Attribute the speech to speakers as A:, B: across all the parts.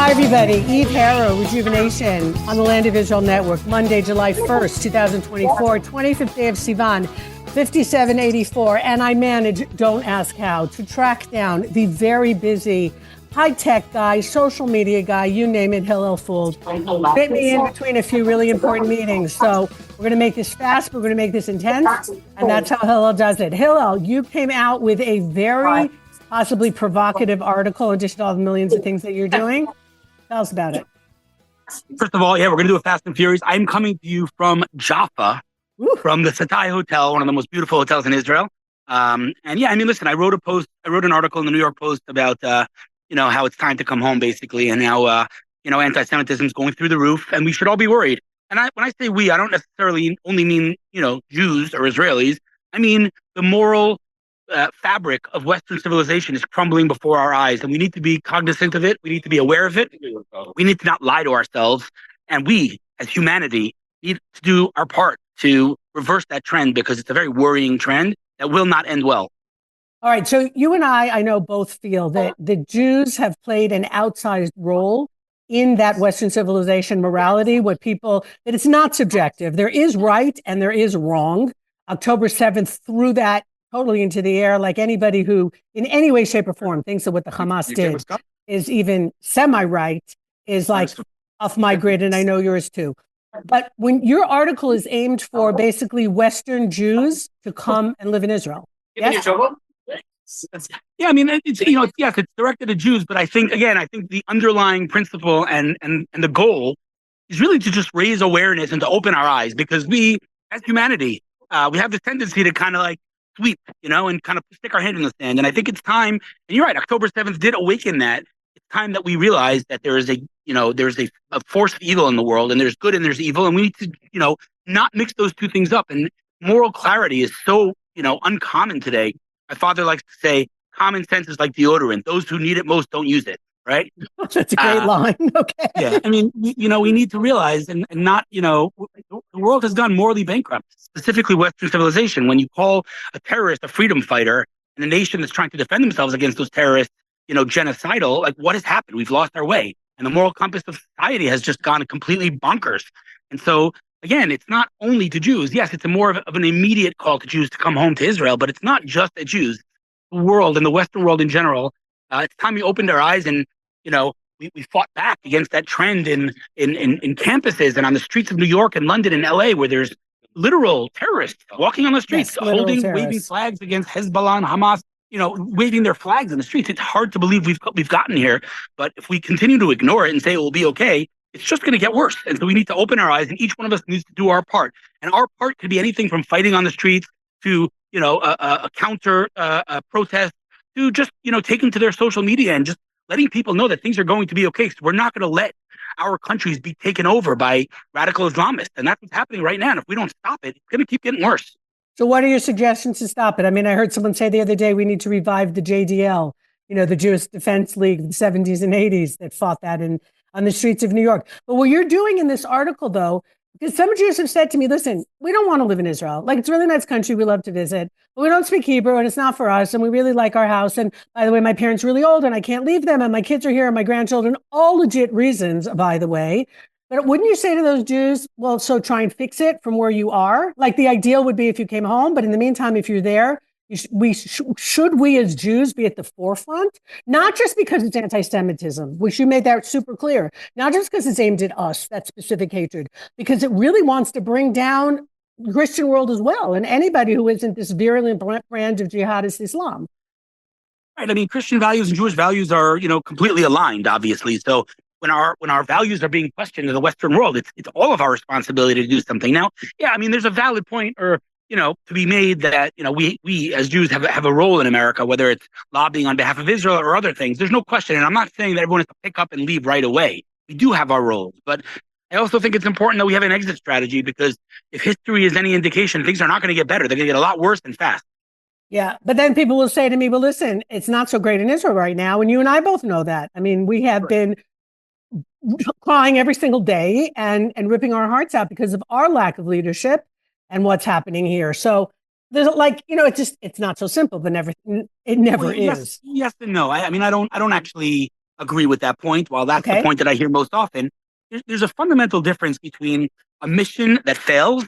A: Hi, everybody. Eve Harow, Rejuvenation on the Land of Israel Network. Monday, July 1st, 2024, 25th day of Sivan, 5784. And I manage, don't ask how, to track down the very busy high-tech guy, social media guy, you name it, Hillel Fuld. Fit me in between a few really important meetings. So we're going to make this fast, we're going to make this intense, and that's how Hillel does it. Hillel, you came out with a very possibly provocative article, in addition to all the millions of things that you're doing. Tell us about it.
B: First of all, we're going to do a Fast and Furious. I'm coming to you from Jaffa, from the Satai Hotel, one of the most beautiful hotels in Israel. Listen, I wrote an article in the New York Post about, how it's time to come home, basically, and how, anti-Semitism is going through the roof, and we should all be worried. And when I say we, I don't necessarily only mean, Jews or Israelis. I mean the moral fabric of Western civilization is crumbling before our eyes, and we need to be cognizant of it. We need to be aware of it. We need to not lie to ourselves, and we, as humanity, need to do our part to reverse that trend, because it's a very worrying trend that will not end well.
A: All right, so you and I know both feel that the Jews have played an outsized role in that Western civilization morality, that it's not subjective. There is right and there is wrong. October 7th threw that totally into the air, like anybody who in any way, shape, or form thinks that what the Hamas did is even semi-right is like off my grid, and I know yours too. But when your article is aimed for basically Western Jews to come and live in Israel. Yes?
B: Yeah, I mean, it's directed at Jews, but I think the underlying principle and the goal is really to just raise awareness and to open our eyes, because we, as humanity, we have this tendency to kind of like sweep, and kind of stick our hand in the sand. And I think it's time, and you're right, October 7th did awaken that. It's time that we realize that there is a force of evil in the world, and there's good and there's evil, and we need to, not mix those two things up. And moral clarity is so, uncommon today. My father likes to say, common sense is like deodorant. Those who need it most don't use it, right?
A: That's a great line. Okay.
B: Yeah, I mean, we need to realize and not, the world has gone morally bankrupt, specifically Western civilization. When you call a terrorist a freedom fighter and a nation that's trying to defend themselves against those terrorists, genocidal, like what has happened? We've lost our way. And the moral compass of society has just gone completely bonkers. And so, again, it's not only to Jews. Yes, it's more of an immediate call to Jews to come home to Israel, but it's not just at Jews. The world and the Western world in general, it's time we opened our eyes and, we fought back against that trend in campuses and on the streets of New York and London and LA, where there's literal terrorists walking on the streets, waving flags against Hezbollah and Hamas, waving their flags in the streets. It's hard to believe we've gotten here, but if we continue to ignore it and say it will be okay, it's just going to get worse. And so we need to open our eyes, and each one of us needs to do our part. And our part could be anything from fighting on the streets to, a counter protest, to just, taking to their social media and just letting people know that things are going to be okay. So we're not going to let our countries be taken over by radical Islamists. And that's what's happening right now. And if we don't stop it, it's going to keep getting worse.
A: So what are your suggestions to stop it? I mean, I heard someone say the other day, we need to revive the JDL, the Jewish Defense League, the 70s and 80s that fought that on the streets of New York. But what you're doing in this article, though, because some Jews have said to me, listen, we don't want to live in Israel. Like, it's a really nice country. We love to visit, but we don't speak Hebrew and it's not for us. And we really like our house. And by the way, my parents are really old and I can't leave them. And my kids are here and my grandchildren, all legit reasons, by the way. But wouldn't you say to those Jews, well, so try and fix it from where you are? Like, the ideal would be if you came home. But in the meantime, if you're there, should we as Jews be at the forefront? Not just because it's anti-Semitism, which you made that super clear. Not just because it's aimed at us, that specific hatred, because it really wants to bring down the Christian world as well, and anybody who isn't this virulent brand of jihadist Islam.
B: Right. I mean, Christian values and Jewish values are, completely aligned, obviously. So when our values are being questioned in the Western world, it's all of our responsibility to do something. Now, yeah, I mean, there's a valid point to be made that, we as Jews have a role in America, whether it's lobbying on behalf of Israel or other things. There's no question. And I'm not saying that everyone has to pick up and leave right away. We do have our roles. But I also think it's important that we have an exit strategy, because if history is any indication, things are not going to get better. They're going to get a lot worse and fast.
A: Yeah. But then people will say to me, well, listen, it's not so great in Israel right now. And you and I both know that. I mean, we have been crying every single day and ripping our hearts out because of our lack of leadership and what's happening here. So there's it's not so simple, but it never is.
B: Yes and no. I mean, I don't actually agree with that point. While that's the
A: Okay.
B: point that I hear most often, there's a fundamental difference between a mission that fails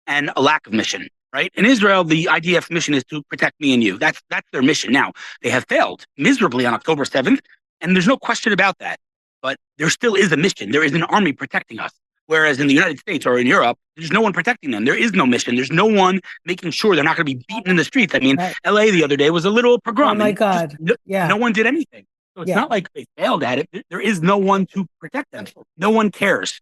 B: and a lack of mission. Right? In Israel, the IDF's mission is to protect me and you. That's their mission. Now, they have failed miserably on October 7th, and there's no question about that. But there still is a mission. There is an army protecting us. Whereas in the United States or in Europe, there's no one protecting them. There is no mission. There's no one making sure they're not going to be beaten in the streets. I mean,
A: Right.
B: LA the other day was a little pogrom.
A: Oh my God. Yeah.
B: No one did anything. So it's
A: Yeah.
B: not like they failed at it. There is no one to protect them. No one cares.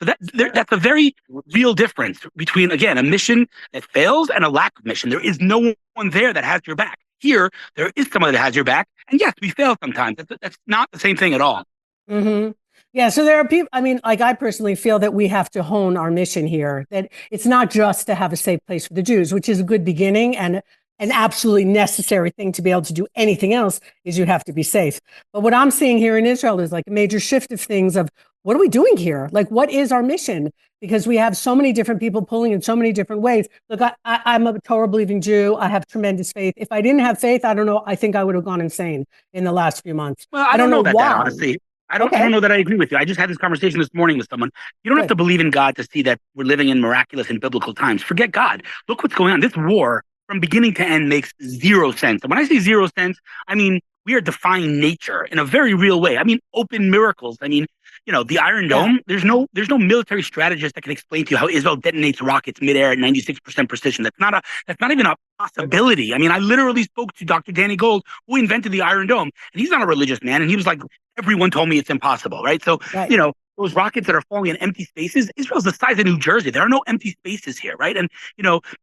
B: So that's a very real difference between, again, a mission that fails and a lack of mission. There is no one there that has your back. Here, there is someone that has your back. And yes, we fail sometimes. That's not the same thing at all.
A: Mm-hmm. Yeah, so there are people, I mean, like I personally feel that we have to hone our mission here, that it's not just to have a safe place for the Jews, which is a good beginning and an absolutely necessary thing to be able to do anything else is you have to be safe. But what I'm seeing here in Israel is like a major shift of things of what are we doing here? Like, what is our mission? Because we have so many different people pulling in so many different ways. Look, I'm a Torah believing Jew. I have tremendous faith. If I didn't have faith, I don't know. I think I would have gone insane in the last few months.
B: Well, I don't know about
A: why.
B: that, honestly. I don't know that I agree with you. I just had this conversation this morning with someone. You don't have to believe in God to see that we're living in miraculous and biblical times. Forget God. Look what's going on. This war from beginning to end makes zero sense. And when I say zero sense, I mean, we are defying nature in a very real way. I mean, open miracles. I mean, the Iron Dome, there's no military strategist that can explain to you how Israel detonates rockets midair at 96% precision. That's not even a possibility. I mean, I literally spoke to Dr. Danny Gold, who invented the Iron Dome, and he's not a religious man. And he was like, everyone told me it's impossible, right? So, those rockets that are falling in empty spaces, Israel's the size of New Jersey. There are no empty spaces here, right? And,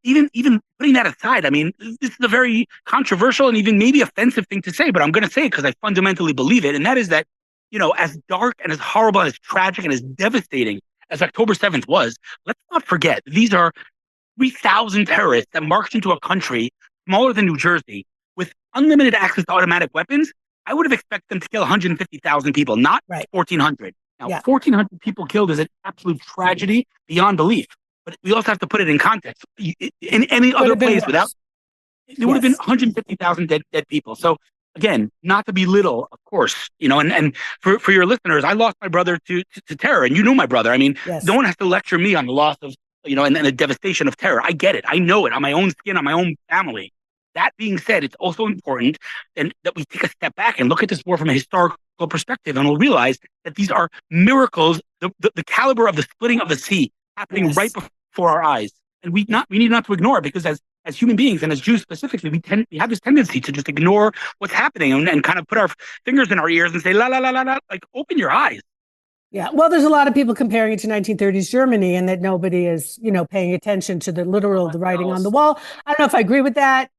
B: even putting that aside, I mean, this is a very controversial and even maybe offensive thing to say, but I'm going to say it because I fundamentally believe it. And that is that, as dark and as horrible and as tragic and as devastating as October 7th was, let's not forget, these are 3,000 terrorists that marched into a country smaller than New Jersey with unlimited access to automatic weapons. I would have expected them to kill 150,000 people, not 1,400. Now, 1,400 people killed is an absolute tragedy beyond belief. But we also have to put it in context. In any other place, there would have been 150,000 dead people. So, again, not to belittle, of course, and for your listeners, I lost my brother to terror, and you knew my brother. I mean, no one has to lecture me on the loss of, and the devastation of terror. I get it. I know it on my own skin, on my own family. That being said, it's also important that we take a step back and look at this war from a historical perspective, and we'll realize that these are miracles, the caliber of the splitting of the sea happening right before our eyes. And we need not to ignore it, because as human beings and as Jews specifically, we have this tendency to just ignore what's happening and kind of put our fingers in our ears and say, la, la, la, la, la, like open your eyes.
A: Yeah, well, there's a lot of people comparing it to 1930s Germany, and that nobody is, paying attention to the writing on the wall. I don't know if I agree with that.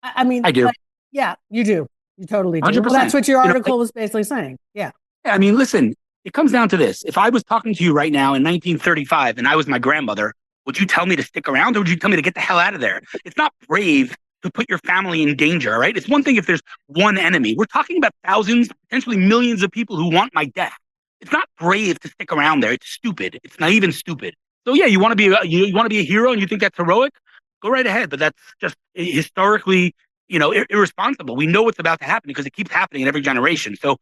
A: I mean,
B: I do.
A: But, yeah, you do. You totally do.
B: 100%.
A: Well, that's what your article was basically saying. Yeah.
B: I mean, listen, it comes down to this. If I was talking to you right now in 1935 and I was my grandmother, would you tell me to stick around, or would you tell me to get the hell out of there? It's not brave to put your family in danger, right? It's one thing if there's one enemy. We're talking about thousands, potentially millions of people who want my death. It's not brave to stick around there. It's stupid. It's naive and stupid. So yeah, you want to be a hero and you think that's heroic? Go right ahead, but that's just historically, irresponsible. We know what's about to happen because it keeps happening in every generation. So,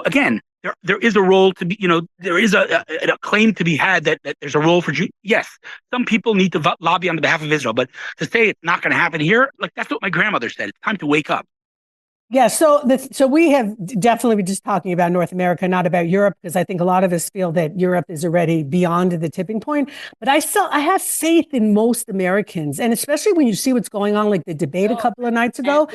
B: again, there is a role to be, there is a claim to be had that there's a role for Jews. Yes, some people need to lobby on behalf of Israel, but to say it's not going to happen here, like that's what my grandmother said. It's time to wake up.
A: Yeah, so we have definitely been just talking about North America, not about Europe, because I think a lot of us feel that Europe is already beyond the tipping point. But I have faith in most Americans, and especially when you see what's going on, like the debate a couple of nights ago,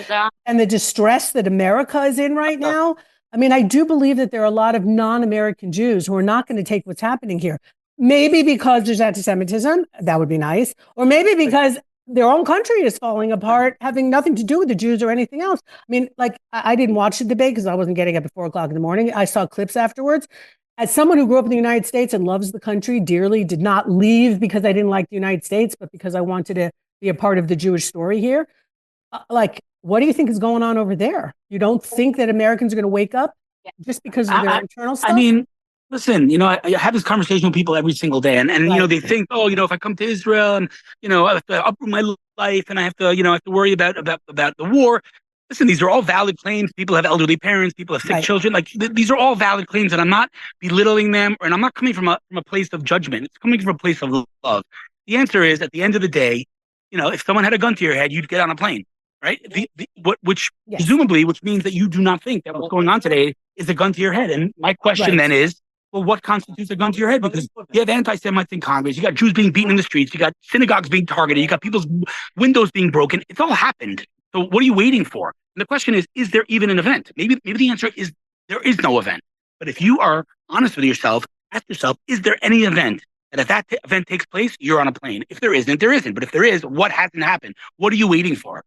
A: and the distress that America is in right now. I mean, I do believe that there are a lot of non-American Jews who are not going to take what's happening here. Maybe because there's anti-Semitism, that would be nice, or maybe because their own country is falling apart, having nothing to do with the Jews or anything else. I mean, like, I didn't watch the debate because I wasn't getting up at 4:00 in the morning. I saw clips afterwards. As someone who grew up in the United States and loves the country dearly, did not leave because I didn't like the United States, but because I wanted to be a part of the Jewish story here. What do you think is going on over there? You don't think that Americans are going to wake up just because of their internal stuff?
B: I mean, listen, I have this conversation with people every single day, and they think, if I come to Israel and, I have to uproot my life and I have to, worry about the war. listen, these are all valid claims. People have elderly parents, people have sick
A: Right.
B: children. Like these are all valid claims, and I'm not belittling them, and I'm not coming from a place of judgment. It's coming from a place of love. The answer is, at the end of the day, if someone had a gun to your head, you'd get on a plane, right? Which
A: Yes.
B: presumably, which means that you do not think that what's going on today is a gun to your head. And my question
A: Right.
B: then is, well, what constitutes a gun to your head? Because you have anti-Semites in Congress, you got Jews being beaten in the streets, you got synagogues being targeted, you got people's windows being broken. It's all happened. So what are you waiting for? And the question is there even an event? Maybe the answer is there is no event. But if you are honest with yourself, ask yourself, is there any event that if that event takes place, you're on a plane? If there isn't, there isn't. But if there is, what hasn't happened? What are you waiting for?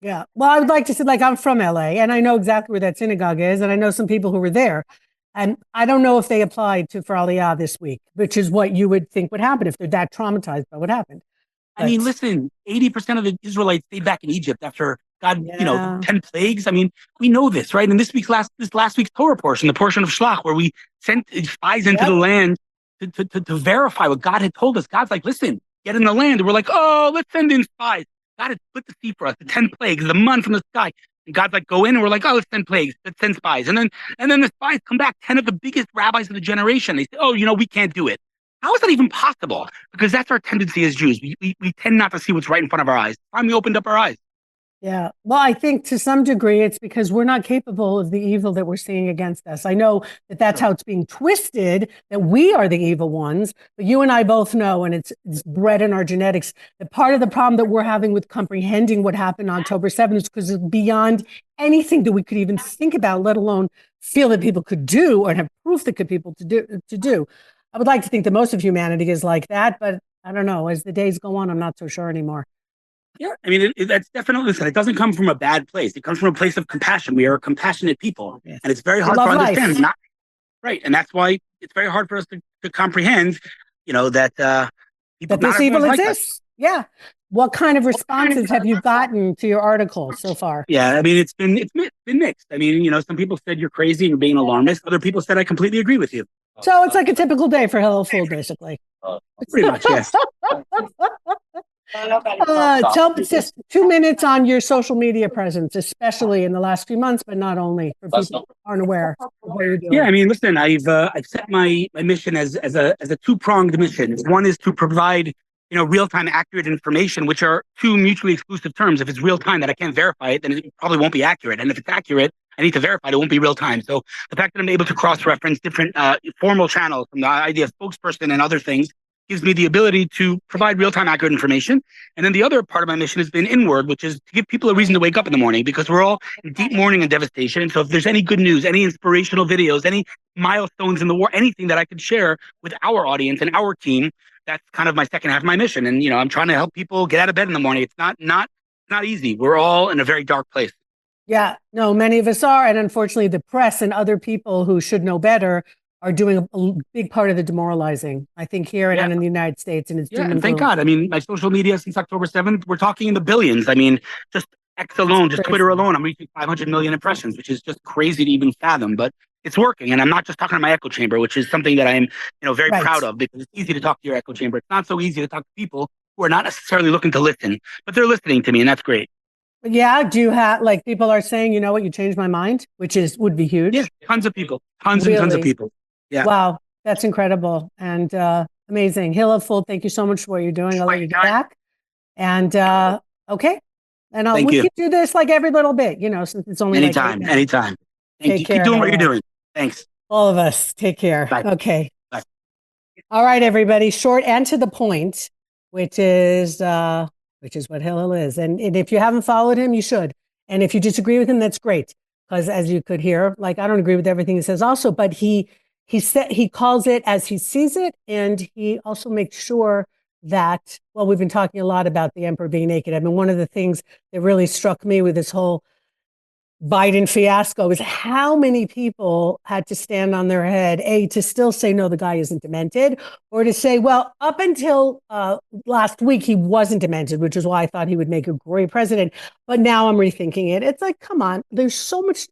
A: Yeah. Well, I would like to say, like, I'm from LA and I know exactly where that synagogue is. And I know some people who were there. And I don't know if they applied for Aliyah this week, which is what you would think would happen if they're that traumatized by what happened.
B: I mean, listen, 80% of the Israelites stayed back in Egypt after God,
A: Yeah.
B: 10 plagues. I mean, we know this, right? And this last week's Torah portion, the portion of Shlach, where we sent spies into the land to verify what God had told us. God's like, listen, get in the land. And we're like, oh, let's send in spies. God had split the sea for us, the 10 plagues, the mun from the sky. And God's like, go in, and we're like, oh, let's send plagues, let's send spies. And then the spies come back, 10 of the biggest rabbis of the generation. They say, oh, we can't do it. How is that even possible? Because that's our tendency as Jews. We tend not to see what's right in front of our eyes. Finally opened up our eyes.
A: Yeah. Well, I think to some degree it's because we're not capable of the evil that we're seeing against us. I know that that's how it's being twisted, that we are the evil ones, but you and I both know, and it's bred in our genetics, that part of the problem that we're having with comprehending what happened on October 7th is because it's beyond anything that we could even think about, let alone feel that people could do or have proof that people to do. I would like to think that most of humanity is like that, but I don't know. As the days go on, I'm not so sure anymore.
B: Yeah, I mean, that's definitely, listen, it doesn't come from a bad place. It comes from a place of compassion. We are compassionent people. Yes. And it's very hard to understand. Not, right. And that's why it's very hard for us to comprehend, that people,
A: that this evil exists. Like yeah. What kind of responses have you gotten to your article so far?
B: Yeah, I mean, it's been mixed. I mean, some people said you're crazy and you're being alarmist. Other people said I completely agree with you.
A: So it's like a typical day for Hillel Fuld, basically.
B: Pretty much, yes.
A: Tell just 2 minutes on your social media presence, especially in the last few months, but not only for people who aren't aware of what you're doing.
B: Yeah, I mean, listen, I've set my mission as a two-pronged mission. One is to provide real-time accurate information, which are two mutually exclusive terms. If it's real-time that I can't verify it, then it probably won't be accurate. And if it's accurate, I need to verify it, it won't be real-time. So the fact that I'm able to cross-reference different formal channels from the idea of spokesperson and other things gives me the ability to provide real-time accurate information. And then the other part of my mission has been inward, which is to give people a reason to wake up in the morning, because we're all in deep mourning and devastation. And so if there's any good news, any inspirational videos, any milestones in the war, anything that I could share with our audience and our team, that's kind of my second half of my mission. And, I'm trying to help people get out of bed in the morning. It's not easy. We're all in a very dark place.
A: Yeah, no, many of us are. And unfortunately, the press and other people who should know better are doing a big part of the demoralizing, I think, here and in the United States. And it's
B: and thank God. I mean, my social media since October 7th, we're talking in the billions. I mean, just X alone, just Twitter alone, I'm reaching 500 million impressions, which is just crazy to even fathom. But it's working. And I'm not just talking to my echo chamber, which is something that I'm very proud of, because it's easy to talk to your echo chamber. It's not so easy to talk to people who are not necessarily looking to listen, but they're listening to me, and that's great.
A: Yeah. Do you have, like, people are saying, you know what, you changed my mind, which would be huge.
B: Yeah, tons of people, tons and tons of people. Yeah.
A: Wow. That's incredible and amazing. Hillel Fuld, thank you so much for what you're doing. I'll let you get back. And okay. And we keep do this like every little bit, since it's only
B: anytime. Anytime. Take care. Keep doing what you're doing. Thanks.
A: All of us. Take care.
B: Bye.
A: Okay.
B: Bye.
A: All right, everybody. Short and to the point, which is what Hillel is. And if you haven't followed him, you should. And if you disagree with him, that's great. Because as you could hear, like, I don't agree with everything he says also, but he calls it as he sees it. And he also makes sure that, well, we've been talking a lot about the emperor being naked. I mean, one of the things that really struck me with this whole Biden fiasco is how many people had to stand on their head, to still say, no, the guy isn't demented, or to say, well, up until last week, he wasn't demented, which is why I thought he would make a great president. But now I'm rethinking it. It's like, come on, there's so much.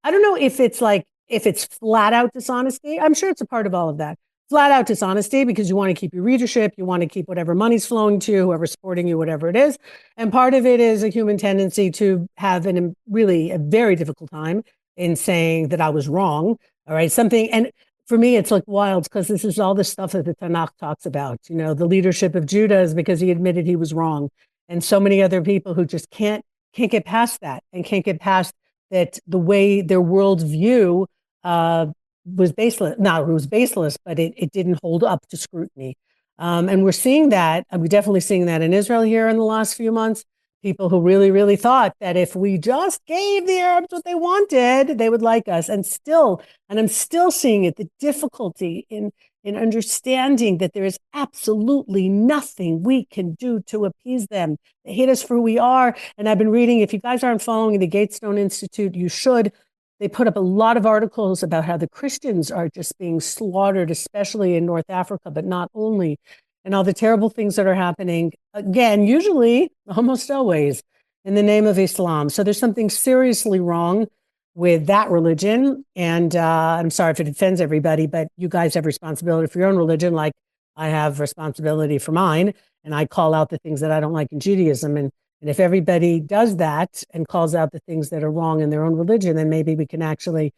A: I don't know if it's flat out dishonesty. I'm sure it's a part of all of that. flat out dishonesty because you want to keep your readership, you want to keep whatever money's flowing to you, whoever's supporting you, whatever it is. And part of it is a human tendency to have really a very difficult time in saying that I was wrong. All right. And for me, it's like wild because this is all the stuff that the Tanakh talks about. The leadership of Judah is because he admitted he was wrong. And so many other people who just can't get past that and can't get past that the way their worldview was baseless. No, it was baseless, but it didn't hold up to scrutiny. And we're seeing that. We're definitely seeing that in Israel here in the last few months. People who really, really thought that if we just gave the Arabs what they wanted, they would like us. And I'm still seeing it, the difficulty in understanding that there is absolutely nothing we can do to appease them. They hate us for who we are. And I've been reading, if you guys aren't following the Gatestone Institute, you should. They put up a lot of articles about how the Christians are just being slaughtered, especially in North Africa, but not only, and all the terrible things that are happening, again, usually, almost always, in the name of Islam. So there's something seriously wrong with that religion. And I'm sorry if it offends everybody, but you guys have responsibility for your own religion, like I have responsibility for mine. And I call out the things that I don't like in Judaism. And if everybody does that and calls out the things that are wrong in their own religion, then maybe we can actually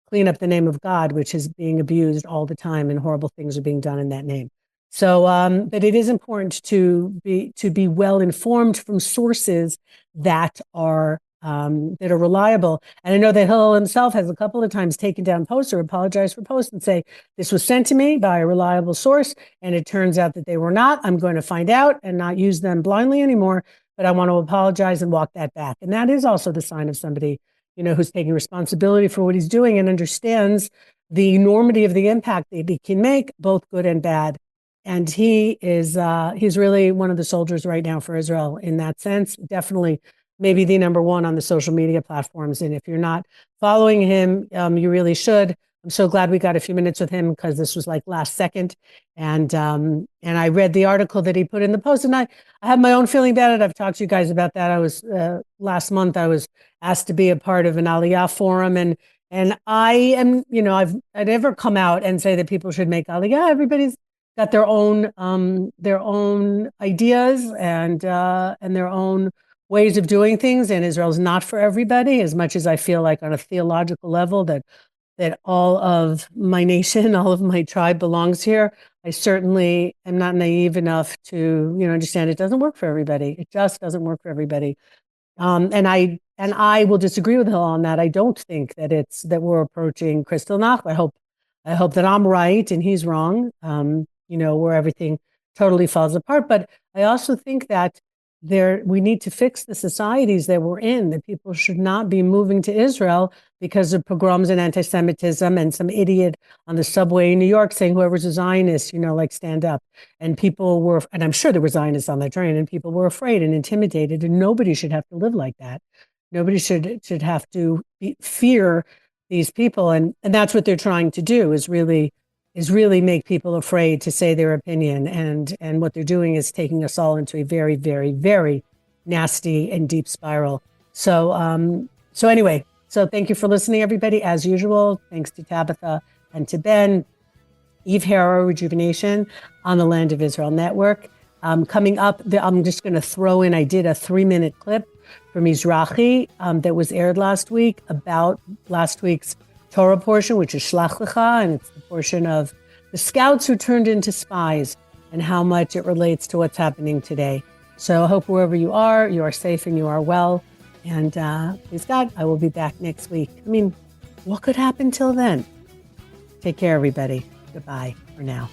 A: clean up the name of God, which is being abused all the time and horrible things are being done in that name. So, but it is important to be well informed from sources that are reliable. And I know that Hillel himself has a couple of times taken down posts or apologized for posts and say, this was sent to me by a reliable source, and it turns out that they were not. I'm going to find out and not use them blindly anymore, but I want to apologize and walk that back. And that is also the sign of somebody, who's taking responsibility for what he's doing and understands the enormity of the impact that he can make, both good and bad. And he's really one of the soldiers right now for Israel in that sense. Definitely maybe the number one on the social media platforms. And if you're not following him, you really should. I'm so glad we got a few minutes with him because this was like last second. And I read the article that he put in the post, and I have my own feeling about it. I've talked to you guys about that. I was last month, I was asked to be a part of an Aliyah forum, and I am, I'd never come out and say that people should make Aliyah. Everybody's got their own ideas and their own ways of doing things. And Israel's not for everybody, as much as I feel like on a theological level that all of my nation, all of my tribe belongs here. I certainly am not naive enough to, understand it doesn't work for everybody. It just doesn't work for everybody. And I will disagree with Hill on that. I don't think that we're approaching Kristallnacht. I hope that I'm right and he's wrong. Where everything totally falls apart. But I also think that we need to fix the societies that we're in, that people should not be moving to Israel because of pogroms and anti-Semitism and some idiot on the subway in New York saying whoever's a Zionist, stand up. And and I'm sure there were Zionists on that train, and people were afraid and intimidated, and nobody should have to live like that. Nobody should have to fear these people. And that's what they're trying to do is really make people afraid to say their opinion. And what they're doing is taking us all into a very, very, very nasty and deep spiral. So anyway, thank you for listening, everybody. As usual, thanks to Tabitha and to Ben. Eve Harow, Rejuvenation on the Land of Israel Network. Coming up, I'm just going to throw in, I did a 3-minute clip from Mizrahi that was aired last week about last week's Torah portion, which is Shlach Lecha, and it's the portion of the scouts who turned into spies and how much it relates to what's happening today. So I hope wherever you are safe and you are well. And please God, I will be back next week. I mean, what could happen till then? Take care, everybody. Goodbye for now.